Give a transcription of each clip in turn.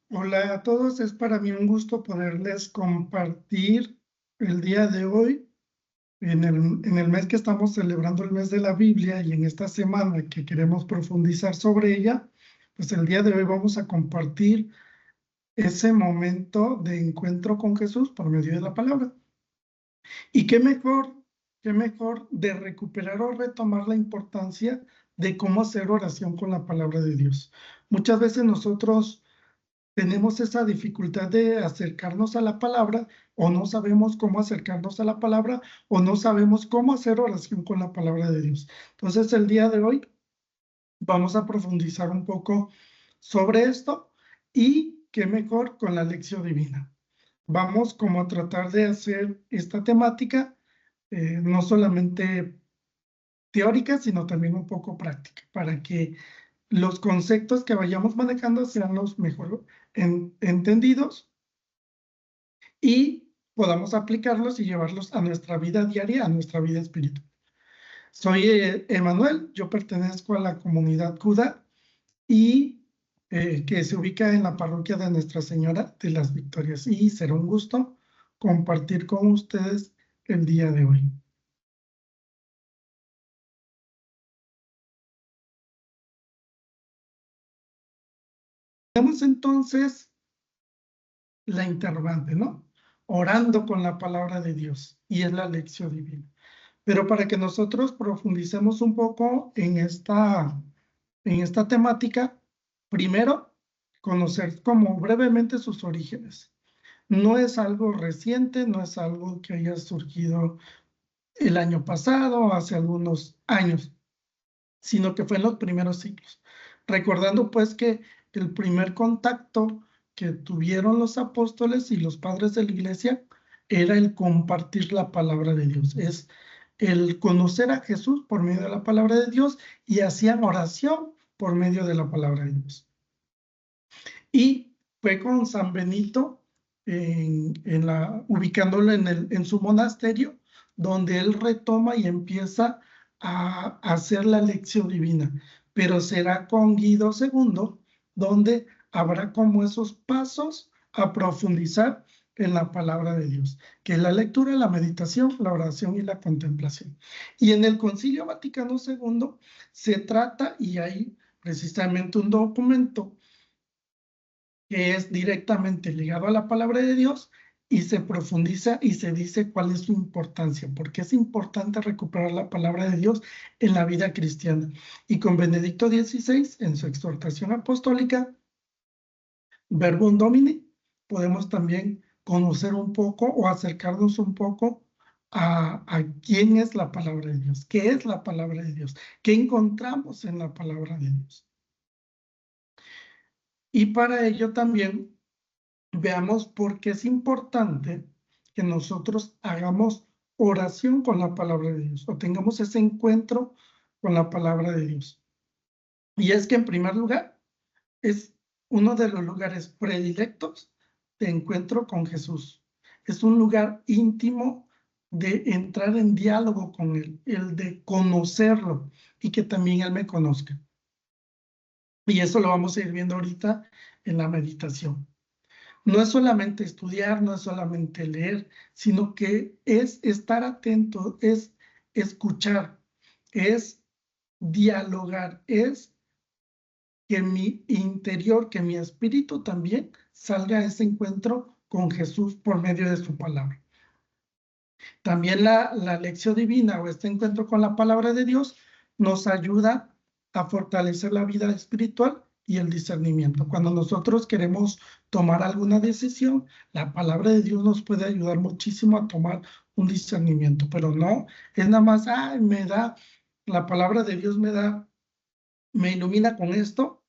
Hola a todos, es para mí un gusto poderles compartir el día de hoy, en el mes que estamos celebrando el mes de la Biblia y en esta semana que queremos profundizar sobre ella, pues el día de hoy vamos a compartir ese momento de encuentro con Jesús por medio de la palabra. Y qué mejor de recuperar o retomar la importancia de cómo hacer oración con la palabra de Dios. Muchas veces nosotros tenemos esa dificultad de acercarnos a la palabra, o no sabemos cómo acercarnos a la palabra, o no sabemos cómo hacer oración con la palabra de Dios. Entonces, el día de hoy vamos a profundizar un poco sobre esto y qué mejor con la lección divina. Vamos como a tratar de hacer esta temática no solamente teórica, sino también un poco práctica, para que los conceptos que vayamos manejando sean los mejor entendidos y podamos aplicarlos y llevarlos a nuestra vida diaria, a nuestra vida espiritual. Soy Emanuel, yo pertenezco a la comunidad Cuda y que se ubica en la parroquia de Nuestra Señora de las Victorias. Y será un gusto compartir con ustedes el día de hoy. Tenemos entonces la interrogante, ¿no? Orando con la palabra de Dios, y es la lección divina. Pero para que nosotros profundicemos un poco en esta temática, primero, conocer como brevemente sus orígenes. No es algo reciente, no es algo que haya surgido el año pasado, hace algunos años, sino que fue en los primeros siglos. Recordando pues que el primer contacto que tuvieron los apóstoles y los padres de la iglesia era el compartir la palabra de Dios, es el conocer a Jesús por medio de la palabra de Dios y hacían oración por medio de la palabra de Dios. Y fue con San Benito, ubicándolo en su monasterio, donde él retoma y empieza a hacer la lección divina. Pero será con Guido II, donde habrá como esos pasos a profundizar en la palabra de Dios, que es la lectura, la meditación, la oración y la contemplación. Y en el Concilio Vaticano II se trata, y hay precisamente un documento que es directamente ligado a la palabra de Dios y se profundiza y se dice cuál es su importancia, porque es importante recuperar la palabra de Dios en la vida cristiana. Y con Benedicto XVI, en su exhortación apostólica, Verbum Domini, podemos también conocer un poco o acercarnos un poco a quién es la palabra de Dios, qué es la palabra de Dios, qué encontramos en la palabra de Dios. Y para ello también veamos por qué es importante que nosotros hagamos oración con la palabra de Dios o tengamos ese encuentro con la palabra de Dios. Y es que en primer lugar es uno de los lugares predilectos de encuentro con Jesús. Es un lugar íntimo de entrar en diálogo con Él, el de conocerlo y que también Él me conozca. Y eso lo vamos a ir viendo ahorita en la meditación. No es solamente estudiar, no es solamente leer, sino que es estar atento, es escuchar, es dialogar, es que mi interior, que mi espíritu también salga a ese encuentro con Jesús por medio de su palabra. También la lección divina o este encuentro con la palabra de Dios nos ayuda a fortalecer la vida espiritual y el discernimiento. Cuando nosotros queremos tomar alguna decisión, la palabra de Dios nos puede ayudar muchísimo a tomar un discernimiento, pero no es nada más, la palabra de Dios me ilumina con esto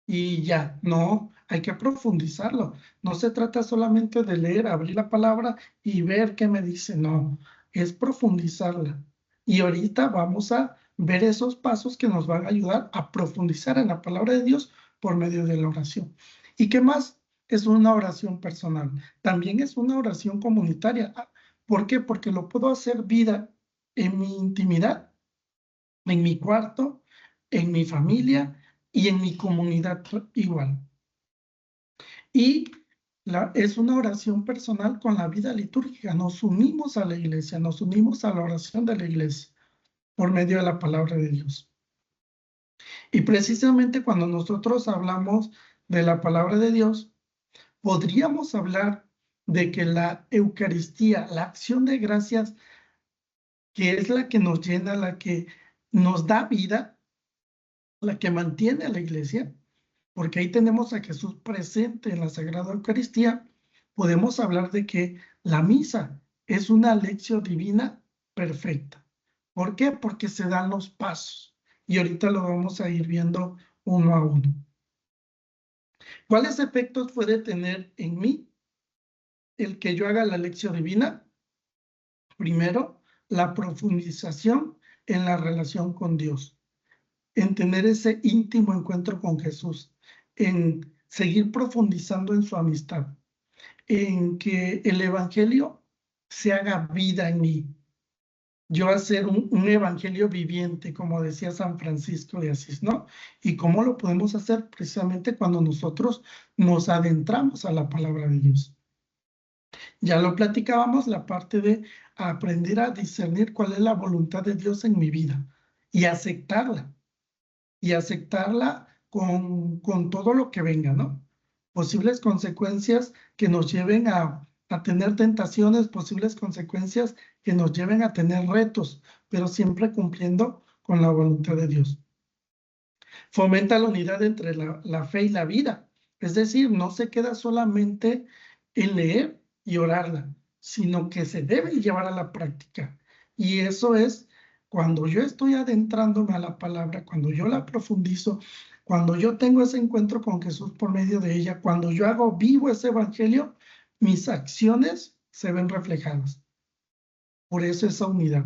y ya, no, hay que profundizarlo. No se trata solamente de leer, abrir la palabra y ver qué me dice, no, es profundizarla. Y ahorita vamos a ver esos pasos que nos van a ayudar a profundizar en la palabra de Dios por medio de la oración. ¿Y qué más? Es una oración personal. También es una oración comunitaria. ¿Por qué? Porque lo puedo hacer vida en mi intimidad, en mi cuarto, en mi familia y en mi comunidad igual. Y es una oración personal con la vida litúrgica. Nos unimos a la iglesia, nos unimos a la oración de la iglesia por medio de la palabra de Dios. Y precisamente cuando nosotros hablamos de la palabra de Dios, podríamos hablar de que la Eucaristía, la acción de gracias, que es la que nos llena, la que nos da vida, la que mantiene a la iglesia, porque ahí tenemos a Jesús presente en la Sagrada Eucaristía, podemos hablar de que la misa es una lección divina perfecta. ¿Por qué? Porque se dan los pasos. Y ahorita lo vamos a ir viendo uno a uno. ¿Cuáles efectos puede tener en mí el que yo haga la lección divina? Primero, la profundización en la relación con Dios, en tener ese íntimo encuentro con Jesús, en seguir profundizando en su amistad, en que el Evangelio se haga vida en mí. Yo hacer un evangelio viviente, como decía San Francisco de Asís, ¿no? ¿Y cómo lo podemos hacer? Precisamente cuando nosotros nos adentramos a la palabra de Dios. Ya lo platicábamos, la parte de aprender a discernir cuál es la voluntad de Dios en mi vida y aceptarla con todo lo que venga, ¿no? Posibles consecuencias que nos lleven a tener tentaciones, posibles consecuencias que nos lleven a tener retos, pero siempre cumpliendo con la voluntad de Dios. Fomenta la unidad entre la fe y la vida, es decir, no se queda solamente en leer y orarla, sino que se debe llevar a la práctica. Y eso es cuando yo estoy adentrándome a la palabra, cuando yo la profundizo, cuando yo tengo ese encuentro con Jesús por medio de ella, cuando yo hago vivo ese evangelio, mis acciones se ven reflejadas. Por eso esa unidad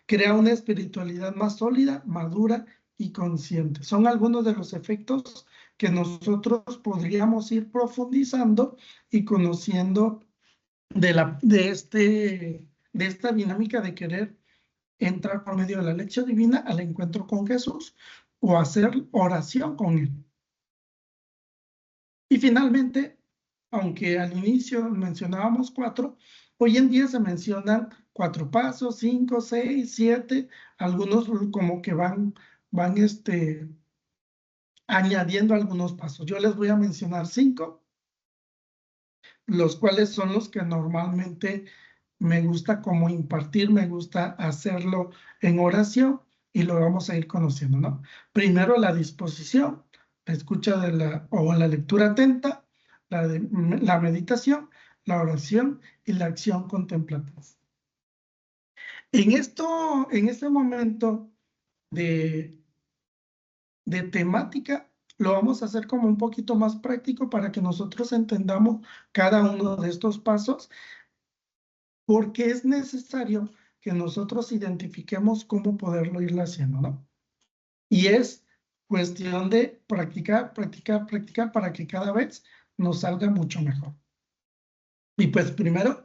crea una espiritualidad más sólida, madura y consciente. Son algunos de los efectos que nosotros podríamos ir profundizando y conociendo de esta dinámica de querer entrar por medio de la lección divina al encuentro con Jesús o hacer oración con Él. Y finalmente, aunque al inicio mencionábamos 4, hoy en día se mencionan 4 pasos, 5, 6, 7, algunos como que van añadiendo algunos pasos. Yo les voy a mencionar 5, los cuales son los que normalmente me gusta como impartir, me gusta hacerlo en oración y lo vamos a ir conociendo, ¿no? Primero, la disposición, la escucha o la lectura atenta, la meditación, la oración y la acción contemplativa. En este momento de temática, lo vamos a hacer como un poquito más práctico para que nosotros entendamos cada uno de estos pasos, porque es necesario que nosotros identifiquemos cómo poderlo ir haciendo, ¿no? Y es cuestión de practicar, practicar, practicar para que cada vez nos salga mucho mejor. Y pues primero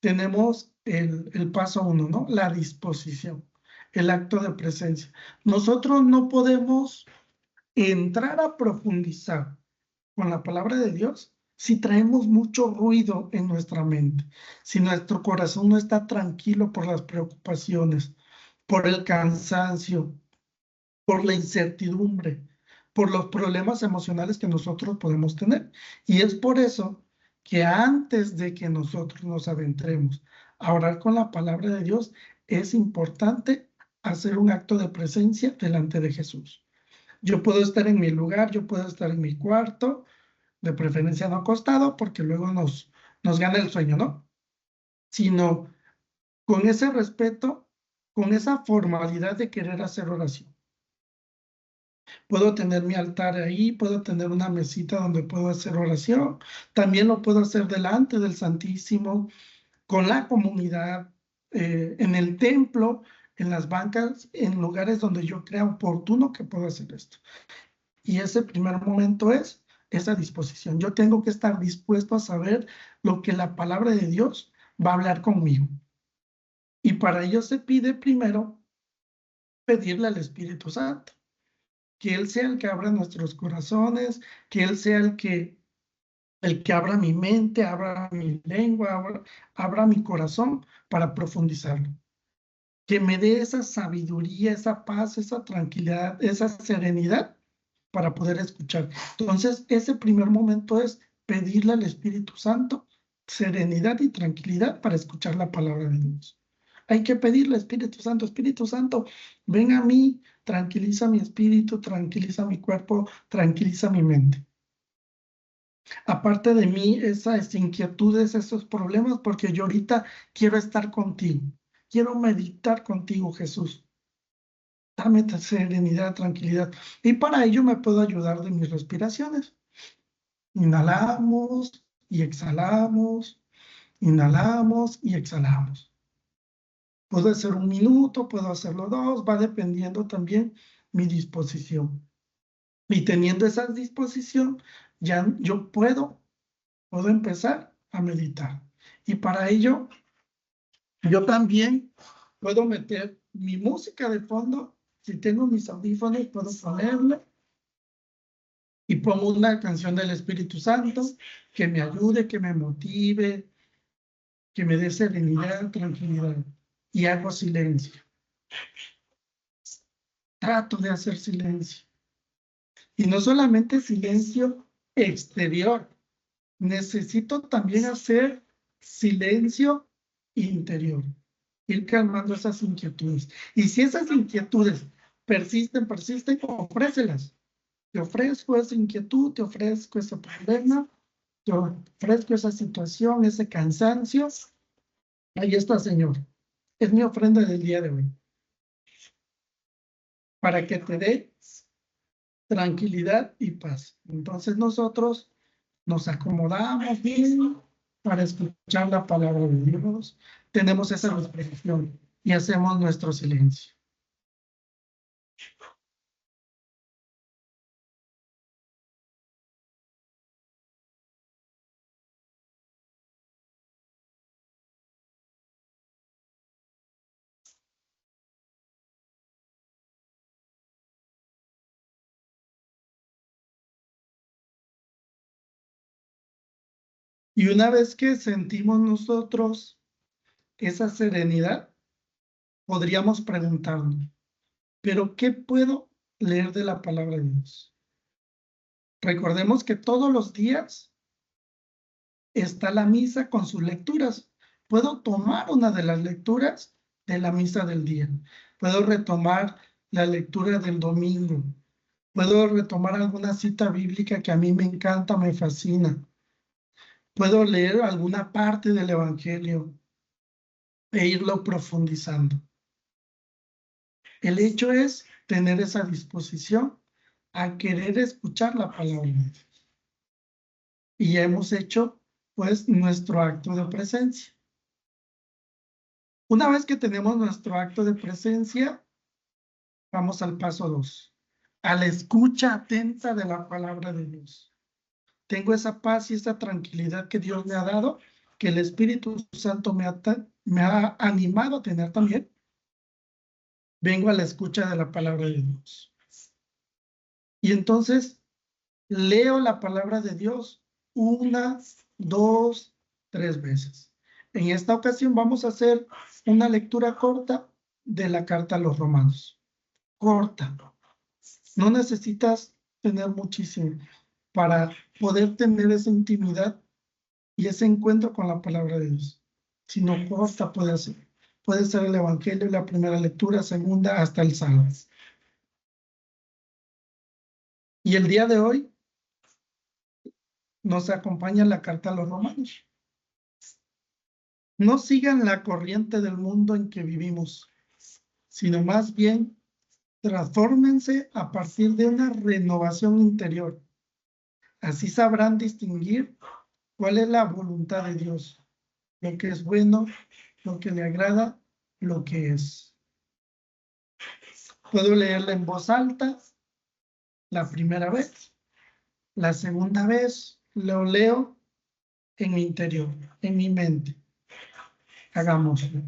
tenemos el paso 1, ¿no? La disposición, el acto de presencia. Nosotros no podemos entrar a profundizar con la palabra de Dios si traemos mucho ruido en nuestra mente, si nuestro corazón no está tranquilo por las preocupaciones, por el cansancio, por la incertidumbre, por los problemas emocionales que nosotros podemos tener. Y es por eso que antes de que nosotros nos adentremos a orar con la palabra de Dios, es importante hacer un acto de presencia delante de Jesús. Yo puedo estar en mi lugar, yo puedo estar en mi cuarto, de preferencia no acostado, porque luego nos gana el sueño, ¿no? Sino con ese respeto, con esa formalidad de querer hacer oración. Puedo tener mi altar ahí, puedo tener una mesita donde puedo hacer oración, también lo puedo hacer delante del Santísimo, con la comunidad, en el templo, en las bancas, en lugares donde yo crea oportuno que puedo hacer esto. Y ese primer momento es esa disposición. Yo tengo que estar dispuesto a saber lo que la palabra de Dios va a hablar conmigo. Y para ello se pide primero pedirle al Espíritu Santo, que Él sea el que abra nuestros corazones, que Él sea el que el que abra mi mente, abra mi lengua, abra mi corazón para profundizarlo. Que me dé esa sabiduría, esa paz, esa tranquilidad, esa serenidad para poder escuchar. Entonces, ese primer momento es pedirle al Espíritu Santo serenidad y tranquilidad para escuchar la palabra de Dios. Hay que pedirle al Espíritu Santo, ven a mí, tranquiliza mi espíritu, tranquiliza mi cuerpo, tranquiliza mi mente. Aparte de mí, esas inquietudes, esos problemas, porque yo ahorita quiero estar contigo, quiero meditar contigo, Jesús. Dame serenidad, tranquilidad. Y para ello me puedo ayudar de mis respiraciones. Inhalamos y exhalamos, inhalamos y exhalamos. Puedo hacer 1 minuto, puedo hacerlo 2, va dependiendo también mi disposición. Y teniendo esa disposición, ya yo puedo empezar a meditar. Y para ello, yo también puedo meter mi música de fondo. Si tengo mis audífonos, puedo ponerle y pongo una canción del Espíritu Santo que me ayude, que me motive, que me dé serenidad, tranquilidad. Y hago silencio. Trato de hacer silencio. Y no solamente silencio exterior, necesito también hacer silencio interior, ir calmando esas inquietudes. Y si esas inquietudes persisten, ofrécelas. Te ofrezco esa inquietud, te ofrezco ese problema, te ofrezco esa situación, ese cansancio. Ahí está, Señor. Es mi ofrenda del día de hoy. Para que te dé tranquilidad y paz. Entonces nosotros nos acomodamos bien para escuchar la palabra de Dios. Tenemos esa respiración y hacemos nuestro silencio. Y una vez que sentimos nosotros esa serenidad, podríamos preguntarnos, ¿pero qué puedo leer de la palabra de Dios? Recordemos que todos los días está la misa con sus lecturas. Puedo tomar una de las lecturas de la misa del día. Puedo retomar la lectura del domingo. Puedo retomar alguna cita bíblica que a mí me encanta, me fascina. Puedo leer alguna parte del Evangelio e irlo profundizando. El hecho es tener esa disposición a querer escuchar la palabra de Dios. Y hemos hecho, pues, nuestro acto de presencia. Una vez que tenemos nuestro acto de presencia, vamos al paso 2, a la escucha atenta de la palabra de Dios. Tengo esa paz y esa tranquilidad que Dios me ha dado, que el Espíritu Santo me ha animado a tener también. Vengo a la escucha de la palabra de Dios. Y entonces leo la palabra de Dios 1, 2, 3 veces. En esta ocasión vamos a hacer una lectura corta de la carta a los Romanos. Corta. No necesitas tener muchísimo para poder tener esa intimidad y ese encuentro con la palabra de Dios. Si no corta, puede ser. Puede ser el Evangelio, la primera lectura, segunda, hasta el Salmo. Y el día de hoy nos acompaña la carta a los Romanos. No sigan la corriente del mundo en que vivimos, sino más bien transfórmense a partir de una renovación interior. Así sabrán distinguir cuál es la voluntad de Dios, lo que es bueno, lo que le agrada, lo que es. Puedo leerla en voz alta la primera vez, la segunda vez lo leo en mi interior, en mi mente. Hagámoslo.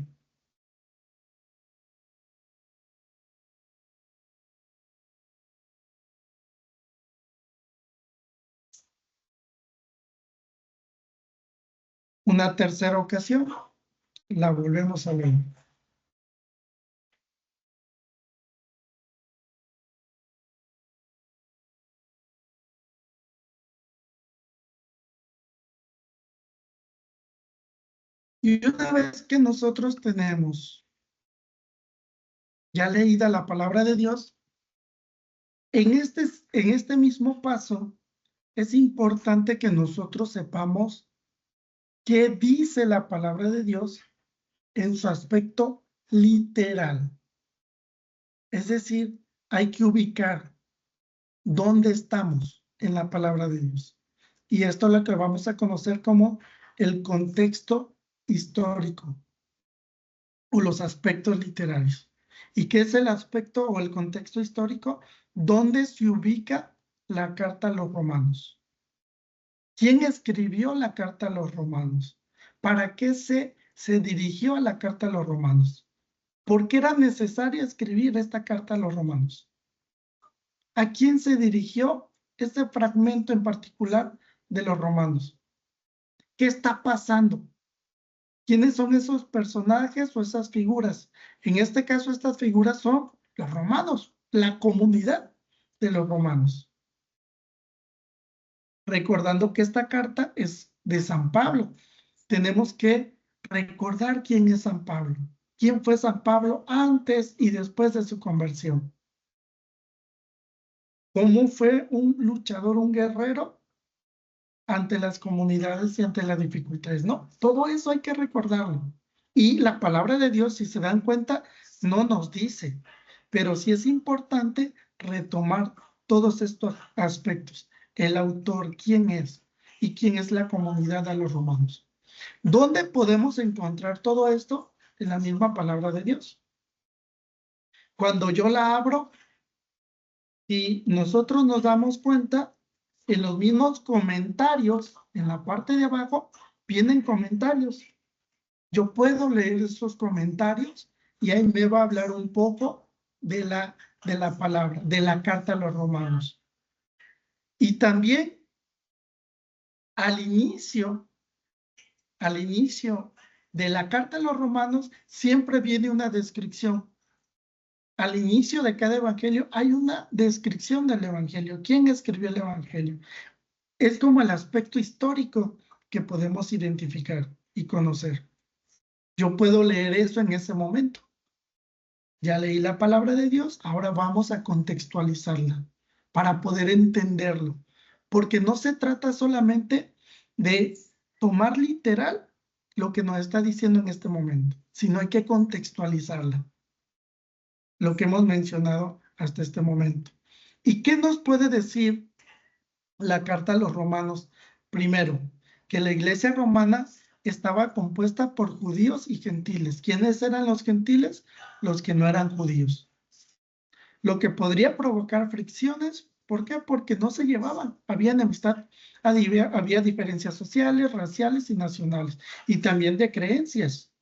Una tercera ocasión, la volvemos a leer. Y una vez que nosotros tenemos ya leída la palabra de Dios, en este mismo paso es importante que nosotros sepamos qué dice la palabra de Dios en su aspecto literal. Es decir, hay que ubicar dónde estamos en la palabra de Dios. Y esto es lo que vamos a conocer como el contexto histórico o los aspectos literarios. ¿Y qué es el aspecto o el contexto histórico? ¿Dónde se ubica la carta a los romanos? ¿Quién escribió la carta a los romanos? ¿Para qué se dirigió a la carta a los romanos? ¿Por qué era necesario escribir esta carta a los romanos? ¿A quién se dirigió este fragmento en particular de los romanos? ¿Qué está pasando? ¿Quiénes son esos personajes o esas figuras? En este caso, estas figuras son los romanos, la comunidad de los romanos. Recordando que esta carta es de San Pablo. Tenemos que recordar quién es San Pablo. ¿Quién fue San Pablo antes y después de su conversión? ¿Cómo fue un luchador, un guerrero ante las comunidades y ante las dificultades? No, todo eso hay que recordarlo. Y la palabra de Dios, si se dan cuenta, no nos dice, pero sí es importante retomar todos estos aspectos. El autor, quién es y quién es la comunidad de los romanos. ¿Dónde podemos encontrar todo esto? En la misma palabra de Dios. Cuando yo la abro y nosotros nos damos cuenta, en los mismos comentarios, en la parte de abajo, vienen comentarios. Yo puedo leer esos comentarios y ahí me va a hablar un poco de la palabra, de la carta a los romanos. Y también al inicio de la carta a los romanos siempre viene una descripción. Al inicio de cada evangelio hay una descripción del evangelio. ¿Quién escribió el evangelio? Es como el aspecto histórico que podemos identificar y conocer. Yo puedo leer eso en ese momento. Ya leí la palabra de Dios, ahora vamos a contextualizarla para poder entenderlo. Porque no se trata solamente de tomar literal lo que nos está diciendo en este momento, sino hay que contextualizarla, lo que hemos mencionado hasta este momento. ¿Y qué nos puede decir la carta a los romanos? Primero, que la iglesia romana estaba compuesta por judíos y gentiles. ¿Quiénes eran los gentiles? Los que no eran judíos. Lo que podría provocar fricciones. ¿Por qué? Porque no se llevaban. Había enemistad, había diferencias sociales, raciales y nacionales, y también de creencias,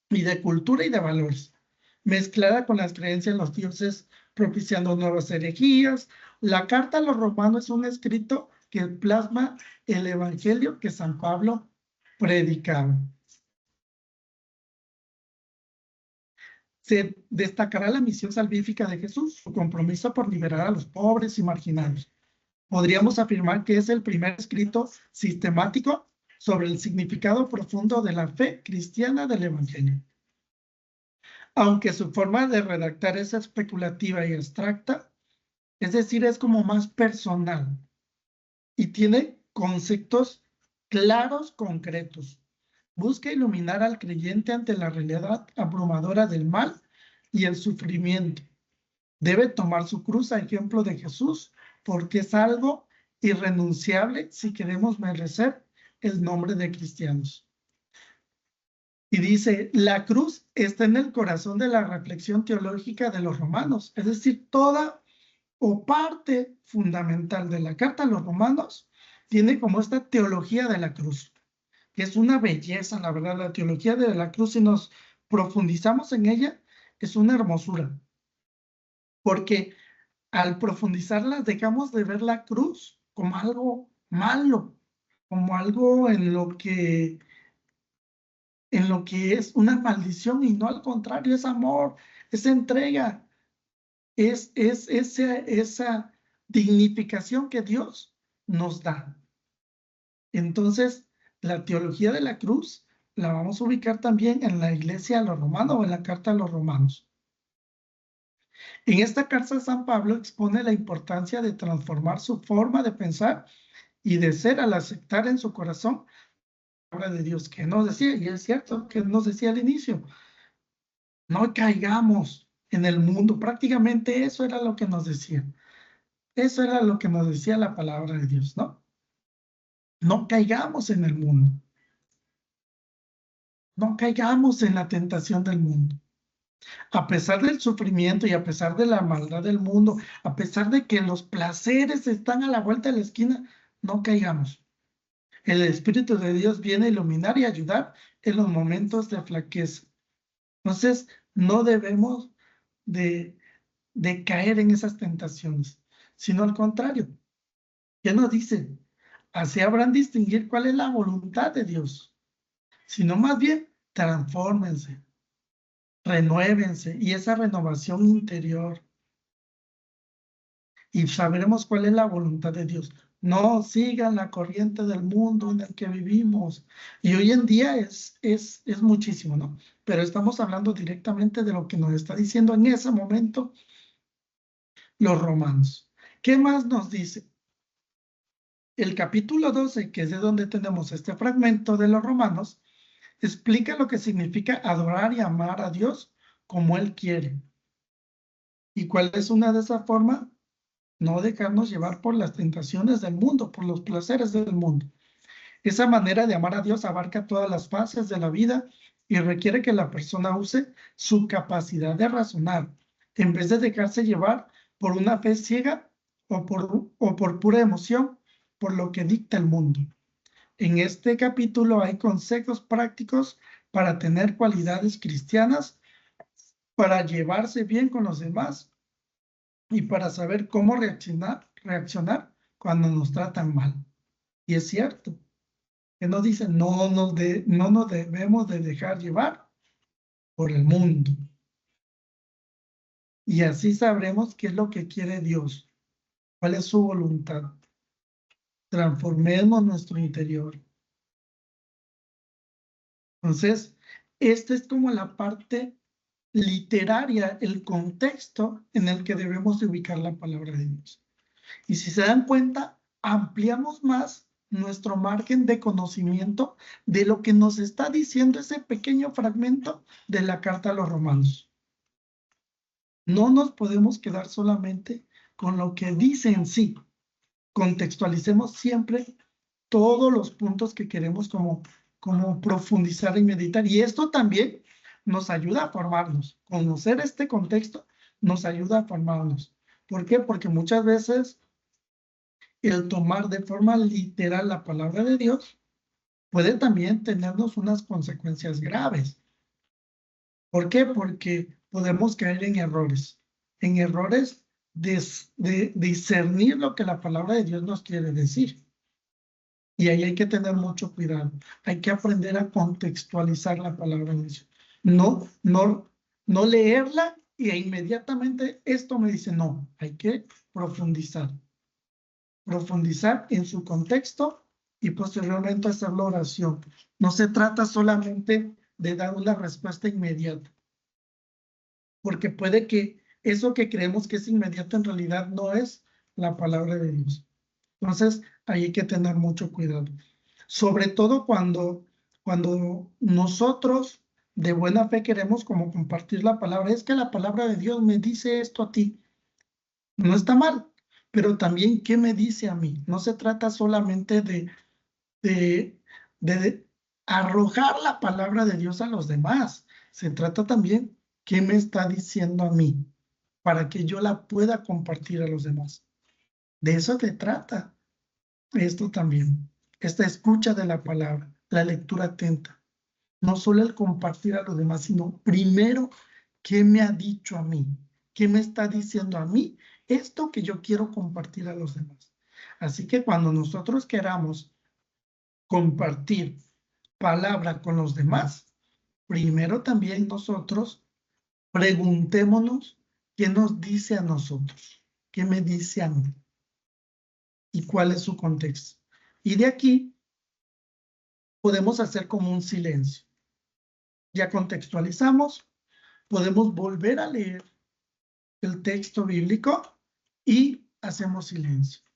y de cultura y de valores, mezclada con las creencias en los dioses, propiciando nuevas herejías. La carta a los romanos es un escrito que plasma el evangelio que San Pablo predicaba. Se destacará la misión salvífica de Jesús, su compromiso por liberar a los pobres y marginados. Podríamos afirmar que es el primer escrito sistemático sobre el significado profundo de la fe cristiana del Evangelio. Aunque su forma de redactar es especulativa y abstracta, es decir, es como más personal y tiene conceptos claros, concretos. Busca iluminar al creyente ante la realidad abrumadora del mal y el sufrimiento. Debe tomar su cruz a ejemplo de Jesús, porque es algo irrenunciable si queremos merecer el nombre de cristianos. Y dice, la cruz está en el corazón de la reflexión teológica de los romanos, es decir, toda o parte fundamental de la carta a los romanos tiene como esta teología de la cruz, que es una belleza, la verdad, la teología de la cruz, si nos profundizamos en ella, es una hermosura, porque al profundizarla dejamos de ver la cruz como algo malo, como algo en lo que es una maldición, y no, al contrario, es amor, es entrega, es esa dignificación que Dios nos da. Entonces, la teología de la cruz la vamos a ubicar también en la Iglesia a los Romanos, o en la Carta a los Romanos. En esta carta, San Pablo expone la importancia de transformar su forma de pensar y de ser al aceptar en su corazón la palabra de Dios, que nos decía, y es cierto que nos decía al inicio, no caigamos en el mundo. Prácticamente eso era lo que nos decía. Eso era lo que nos decía la palabra de Dios, ¿no? No caigamos en el mundo. No caigamos en la tentación del mundo. A pesar del sufrimiento y a pesar de la maldad del mundo, a pesar de que los placeres están a la vuelta de la esquina, no caigamos. El Espíritu de Dios viene a iluminar y ayudar en los momentos de flaqueza. Entonces, no debemos de caer en esas tentaciones, sino al contrario. ¿Qué nos dice? Así habrán distinguir cuál es la voluntad de Dios, sino más bien transfórmense, renuévense, y esa renovación interior, y sabremos cuál es la voluntad de Dios. No sigan la corriente del mundo en el que vivimos. Y hoy en día es muchísimo, ¿no? Pero estamos hablando directamente de lo que nos está diciendo en ese momento los romanos. ¿Qué más nos dice? El capítulo 12, que es de donde tenemos este fragmento de los romanos, explica lo que significa adorar y amar a Dios como Él quiere. ¿Y cuál es una de esas formas? No dejarnos llevar por las tentaciones del mundo, por los placeres del mundo. Esa manera de amar a Dios abarca todas las fases de la vida y requiere que la persona use su capacidad de razonar, en vez de dejarse llevar por una fe ciega o por pura emoción, por lo que dicta el mundo. En este capítulo hay consejos prácticos para tener cualidades cristianas, para llevarse bien con los demás y para saber cómo reaccionar cuando nos tratan mal. Y es cierto, que nos dicen, no nos debemos de dejar llevar por el mundo. Y así sabremos qué es lo que quiere Dios, cuál es su voluntad. Transformemos nuestro interior. Entonces, esta es como la parte literaria, el contexto en el que debemos de ubicar la palabra de Dios. Y si se dan cuenta, ampliamos más nuestro margen de conocimiento de lo que nos está diciendo ese pequeño fragmento de la carta a los romanos. No nos podemos quedar solamente con lo que dice en sí. Contextualicemos siempre todos los puntos que queremos como profundizar y meditar. Y esto también nos ayuda a formarnos. Conocer este contexto nos ayuda a formarnos. ¿Por qué? Porque muchas veces el tomar de forma literal la palabra de Dios puede también tenernos unas consecuencias graves. ¿Por qué? Porque podemos caer en errores de discernir lo que la palabra de Dios nos quiere decir. Y ahí hay que tener mucho cuidado. Hay que aprender a contextualizar la palabra de Dios. No leerla y inmediatamente esto me dice, no, hay que profundizar. Profundizar en su contexto y posteriormente hacer la oración. No se trata solamente de dar una respuesta inmediata, porque puede que eso que creemos que es inmediato en realidad no es la palabra de Dios. Entonces, ahí hay que tener mucho cuidado. Sobre todo cuando nosotros de buena fe queremos como compartir la palabra. Es que la palabra de Dios me dice esto a ti. No está mal, pero también qué me dice a mí. No se trata solamente de, de arrojar la palabra de Dios a los demás. Se trata también qué me está diciendo a mí para que yo la pueda compartir a los demás. De eso se trata esto también. Esta escucha de la palabra, la lectura atenta. No solo el compartir a los demás, sino primero qué me ha dicho a mí, qué me está diciendo a mí, esto que yo quiero compartir a los demás. Así que cuando nosotros queramos compartir palabra con los demás, primero también nosotros preguntémonos qué nos dice a nosotros, qué me dice a mí y cuál es su contexto. Y de aquí podemos hacer como un silencio. Ya contextualizamos, podemos volver a leer el texto bíblico y hacemos silencio.